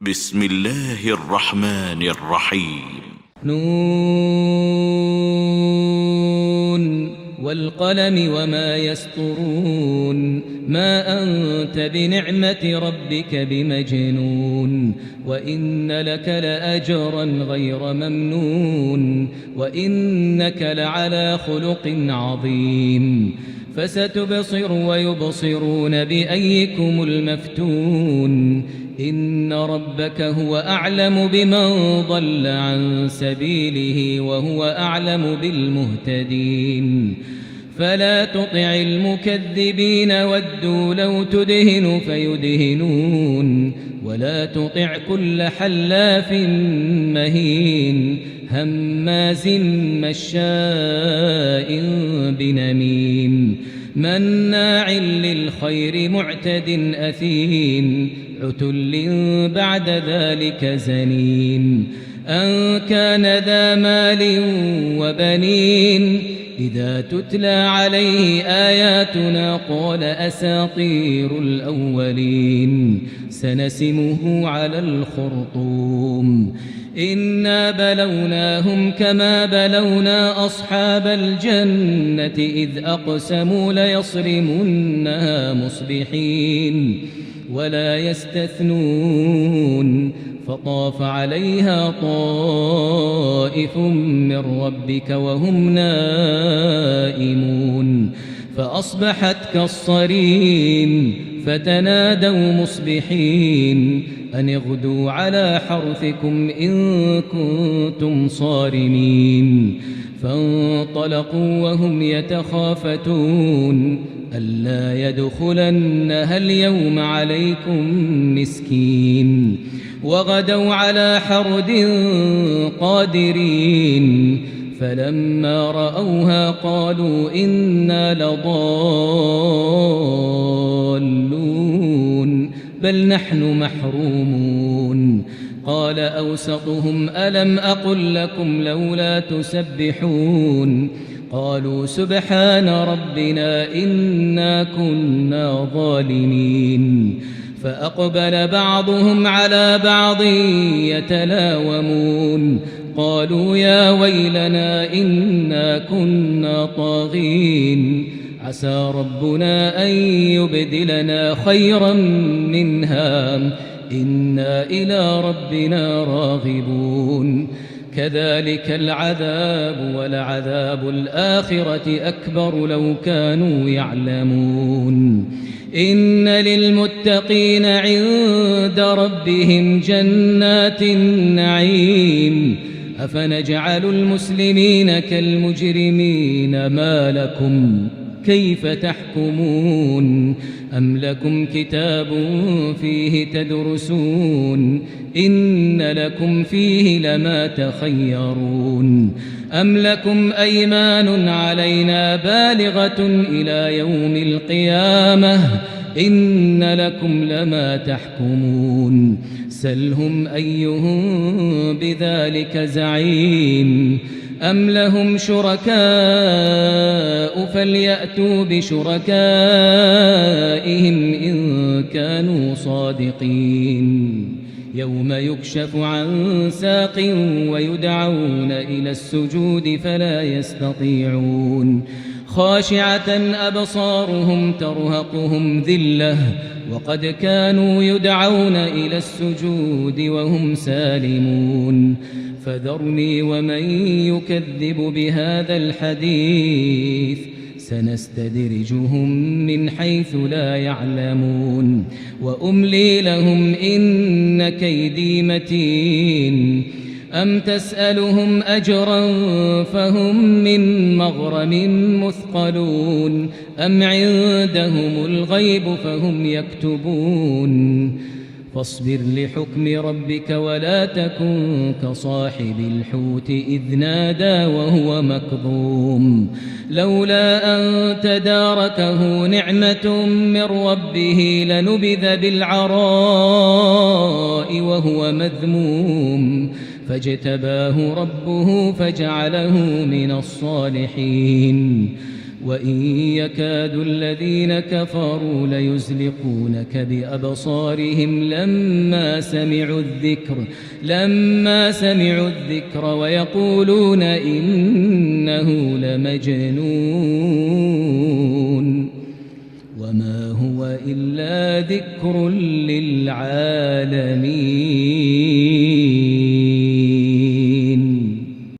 بسم الله الرحمن الرحيم. نون والقلم وما يسطرون ما أنت بنعمة ربك بمجنون وإن لك لأجرا غير ممنون وإنك لعلى خلق عظيم فستبصر ويبصرون بأيكم المفتون إن ربك هو أعلم بمن ضل عن سبيله وهو أعلم بالمهتدين فلا تطع المكذبين ودوا لو تدهن فيدهنون ولا تطع كل حلاف مهين هماز مشاء بنميم مناع للخير معتد أثيم عتل بعد ذلك زنيم أن كان ذا مال وبنين إذا تتلى عليه آياتنا قال أساطير الأولين سنسمه على الخرطوم إنا بلوناهم كما بلونا أصحاب الجنة إذ أقسموا ليصرمنها مصبحين ولا يستثنون فطاف عليها طائف من ربك وهم نائمون فأصبحت كالصريم فتنادوا مصبحين أن اغدوا على حرثكم إن كنتم صارمين فانطلقوا وهم يتخافتون ألا يدخلنها اليوم عليكم مسكين وغدوا على حرد قادرين فلما رأوها قالوا إنا لضالون بل نحن محرومون قال أوسطهم ألم أقل لكم لولا تسبحون قالوا سبحان ربنا إنا كنا ظالمين فأقبل بعضهم على بعض يتلاومون قالوا يا ويلنا إنا كنا طاغين عسى ربنا أن يبدلنا خيرا منها إنا إلى ربنا راغبون كذلك العذاب ولعذاب الآخرة أكبر لو كانوا يعلمون إن للمتقين عند ربهم جنات النعيم أفنجعل المسلمين كالمجرمين ما لكم كيف تحكمون أم لكم كتاب فيه تدرسون إن لكم فيه لما تخيرون أم لكم أيمان علينا بالغة إلى يوم القيامة إن لكم لما تحكمون سلهم أيهم بذلك زعيم أم لهم شركاء فليأتوا بشركائهم إن كانوا صادقين يوم يكشف عن ساق ويدعون إلى السجود فلا يستطيعون خاشعة أبصارهم ترهقهم ذلة وقد كانوا يدعون إلى السجود وهم سالمون فذرني ومن يكذب بهذا الحديث سنستدرجهم من حيث لا يعلمون وأملي لهم إن كيدي متين أم تسألهم أجرا فهم من مغرم مثقلون أم عندهم الغيب فهم يكتبون فاصبر لحكم ربك ولا تكن كصاحب الحوت إذ نادى وهو مكظوم لولا أن تداركه نعمة من ربه لنبذ بالعراء وهو مذموم فاجتباه ربه فجعله من الصالحين وإن يكاد الذين كفروا ليزلقونك بأبصارهم لما سمعوا الذكر ويقولون إنه لمجنون وما هو إلا ذكر للعالمين.